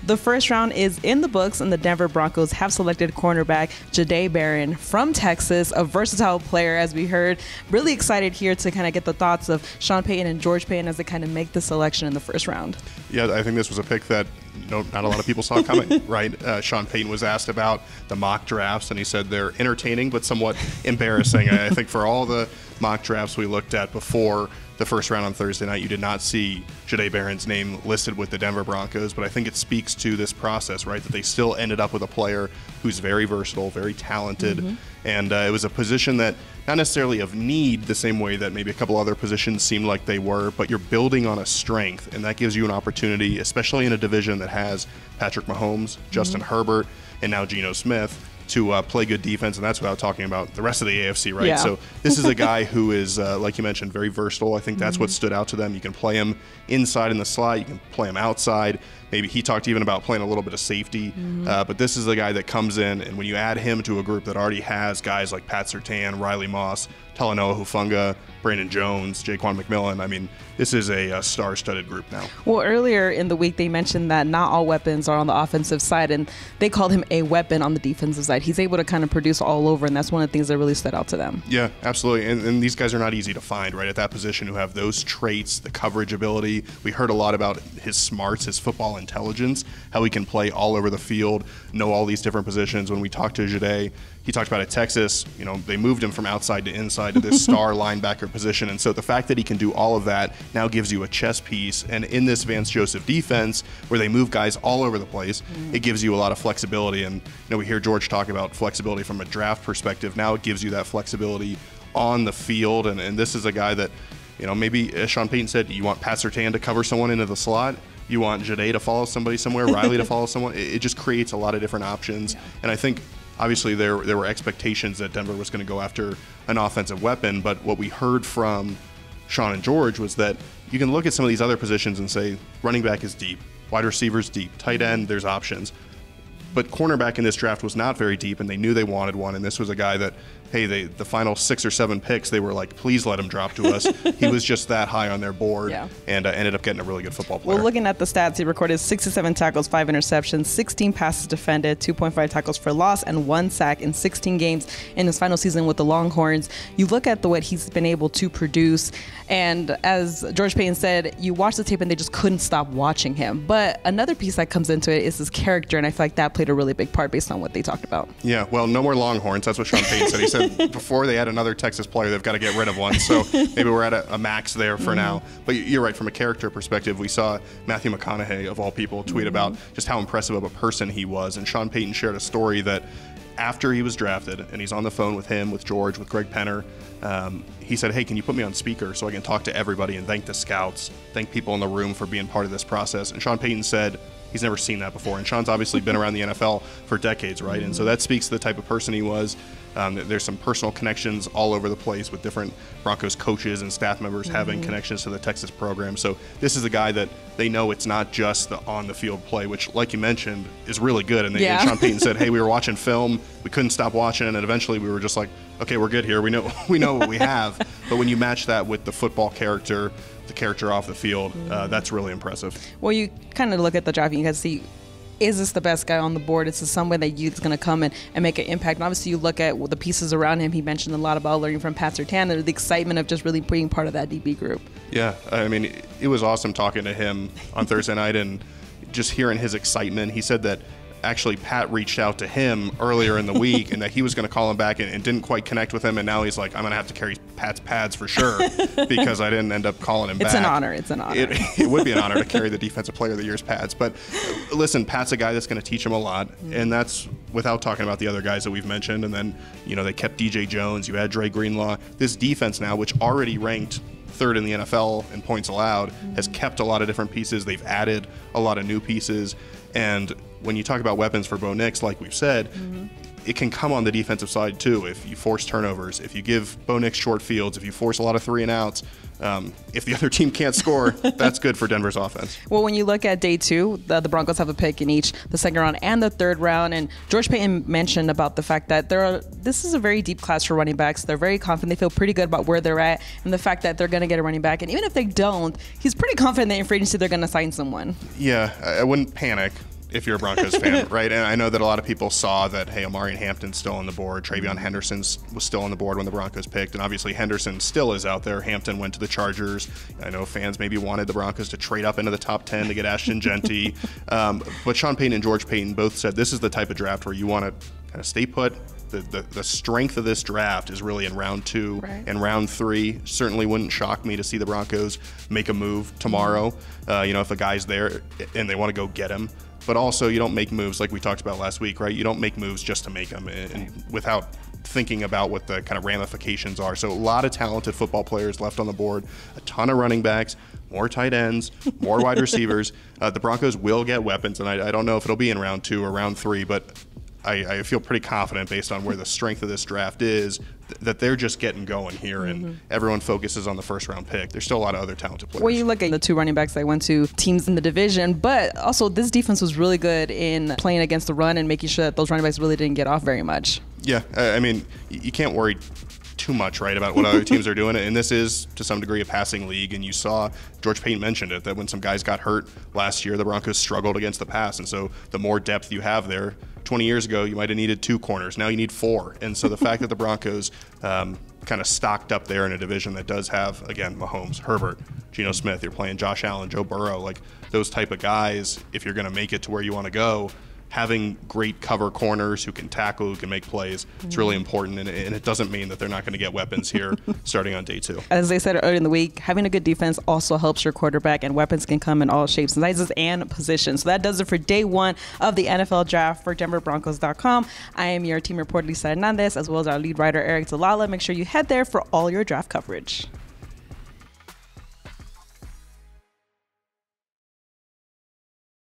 The first round is in the books, and the Denver Broncos have selected cornerback Jahdae Barron from Texas, a versatile player, as we heard. Really excited here to kind of get the thoughts of Sean Payton and George Paton as they kind of make the selection in the first round. Yeah, I think this was a pick that not a lot of people saw coming, right? Sean Payton was asked about the mock drafts, and he said they're entertaining but somewhat embarrassing. I think for all the mock drafts we looked at before the first round on Thursday night, you did not see Jahdae Barron's name listed with the Denver Broncos, but I think it speaks to this process, right, that they still ended up with a player who's very versatile, very talented, and it was a position that not necessarily of need the same way that maybe a couple other positions seemed like they were, but you're building on a strength, and that gives you an opportunity, especially in a division that has Patrick Mahomes, Justin Herbert, and now Geno Smith, to play good defense, and that's without talking about the rest of the AFC, right? Yeah. So this is a guy who is, like you mentioned, very versatile. I think that's what stood out to them. You can play him inside in the slot. You can play him outside. Maybe he talked even about playing a little bit of safety. But this is a guy that comes in, and when you add him to a group that already has guys like Pat Surtain, Riley Moss, Talanoa Hufanga, Brandon Jones, Jaquan McMillan, I mean, this is a star-studded group now. Well, earlier in the week, they mentioned that not all weapons are on the offensive side, and they called him a weapon on the defensive side. He's able to kind of produce all over, and that's one of the things that really stood out to them. Yeah, absolutely. And these guys are not easy to find, right, at that position, who have those traits, the coverage ability. We heard a lot about his smarts, his football intelligence, how he can play all over the field, know all these different positions. When we talked to Jahdae, he talked about at Texas, you know, they moved him from outside to inside to this star linebacker position. And so the fact that he can do all of that now gives you a chess piece. And in this Vance Joseph defense, where they move guys all over the place, it gives you a lot of flexibility. And, you know, we hear George talk about flexibility from a draft perspective. Now it gives you that flexibility on the field. And this is a guy that, you know, maybe as Sean Payton said, you want Pat Surtain to cover someone into the slot. You want Jahdae to follow somebody somewhere, Riley to follow someone. It just creates a lot of different options. And I think obviously there were expectations that Denver was going to go after an offensive weapon, but what we heard from Sean and George was that you can look at some of these other positions and say running back is deep, wide receivers deep, tight end, there's options. But cornerback in this draft was not very deep, and they knew they wanted one, and this was a guy that, hey, the final 6 or 7 picks, they were like, please let him drop to us. He was just that high on their board, and ended up getting a really good football player. Well, looking at the stats, he recorded 67 tackles, 5 interceptions, 16 passes defended, 2.5 tackles for loss, and 1 sack in 16 games in his final season with the Longhorns. You look at what he's been able to produce, and as George Paton said, you watch the tape and they just couldn't stop watching him. But another piece that comes into it is his character, and I feel like that played a really big part based on what they talked about. Yeah, well, no more Longhorns. That's what Sean Payton said. He said before they had another Texas player, they've got to get rid of one. So maybe we're at a max there for now. But you're right, from a character perspective, we saw Matthew McConaughey, of all people, tweet about just how impressive of a person he was. And Sean Payton shared a story that after he was drafted, and he's on the phone with him, with George, with Greg Penner, he said, hey, can you put me on speaker so I can talk to everybody and thank the scouts, thank people in the room for being part of this process. And Sean Payton said he's never seen that before. And Sean's obviously been around the NFL for decades, right? And so that speaks to the type of person he was. There's some personal connections all over the place with different Broncos coaches and staff members having connections to the Texas program. So this is a guy that they know it's not just the on-the-field play, which, like you mentioned, is really good. And and Sean Payton said, hey, we were watching film, we couldn't stop watching, and eventually we were just like, okay, we're good here. We know what we have. But when you match that with the football character, the character off the field, that's really impressive. Well, you kind of look at the draft and you guys see, is this the best guy on the board? Is this somebody that youth's going to come and make an impact? And obviously you look at the pieces around him. He mentioned a lot about learning from Pat Surtain and the excitement of just really being part of that DB group. Yeah, I mean, it was awesome talking to him on Thursday night and just hearing his excitement. He said that actually Pat reached out to him earlier in the week and that he was going to call him back and didn't quite connect with him, and now he's like, I'm going to have to carry Pat's pads for sure because I didn't end up calling him back. It's an honor. It's an honor. It would be an honor to carry the Defensive Player of the Year's pads. But listen, Pat's a guy that's going to teach him a lot, and that's without talking about the other guys that we've mentioned. And then, you know, they kept DJ Jones. You had Dre Greenlaw. This defense now, which already ranked 3rd in the NFL in points allowed, has kept a lot of different pieces. They've added a lot of new pieces. And when you talk about weapons for Bo Nix, like we've said, it can come on the defensive side too. If you force turnovers, if you give Bo Nix short fields, if you force a lot of 3-and-outs, if the other team can't score, that's good for Denver's offense. Well, when you look at day 2, the Broncos have a pick in each the 2nd round and the 3rd round. And George Paton mentioned about the fact that this is a very deep class for running backs. They're very confident. They feel pretty good about where they're at and the fact that they're going to get a running back. And even if they don't, he's pretty confident that in free agency they're going to sign someone. Yeah, I wouldn't panic if you're a Broncos fan, right? And I know that a lot of people saw that, hey, Omarion Hampton's still on the board. Travion Henderson was still on the board when the Broncos picked. And obviously Henderson still is out there. Hampton went to the Chargers. I know fans maybe wanted the Broncos to trade up into the top 10 to get Ashton Genty. But Sean Payton and George Paton both said this is the type of draft where you want to kind of stay put. The strength of this draft is really in round 2 and round 3. Certainly wouldn't shock me to see the Broncos make a move tomorrow. If a guy's there and they want to go get him. But also, you don't make moves like we talked about last week, right? You don't make moves just to make them and without thinking about what the kind of ramifications are. So a lot of talented football players left on the board, a ton of running backs, more tight ends, more wide receivers. The Broncos will get weapons, and I don't know if it'll be in round 2 or round 3, but I feel pretty confident based on where the strength of this draft is that they're just getting going here, and everyone focuses on the first round pick. There's still a lot of other talented players. Well, you look at the 2 running backs that went to teams in the division, but also this defense was really good in playing against the run and making sure that those running backs really didn't get off very much. Yeah, I mean, you can't worry too much, right, about what other teams are doing. And this is, to some degree, a passing league. And you saw, George Paton mentioned it, that when some guys got hurt last year, the Broncos struggled against the pass. And so the more depth you have there, 20 years ago, you might have needed 2 corners. Now you need 4. And so the fact that the Broncos kind of stocked up there in a division that does have, again, Mahomes, Herbert, Geno Smith, you're playing Josh Allen, Joe Burrow, like those type of guys, if you're going to make it to where you want to go, having great cover corners who can tackle, who can make plays, it's really important. And it doesn't mean that they're not going to get weapons here starting on day 2. As they said earlier in the week, having a good defense also helps your quarterback, and weapons can come in all shapes, sizes, and positions. So that does it for day 1 of the NFL draft for DenverBroncos.com. I am your team reporter, Elisa Hernandez, as well as our lead writer, Aric DiLalla. Make sure you head there for all your draft coverage.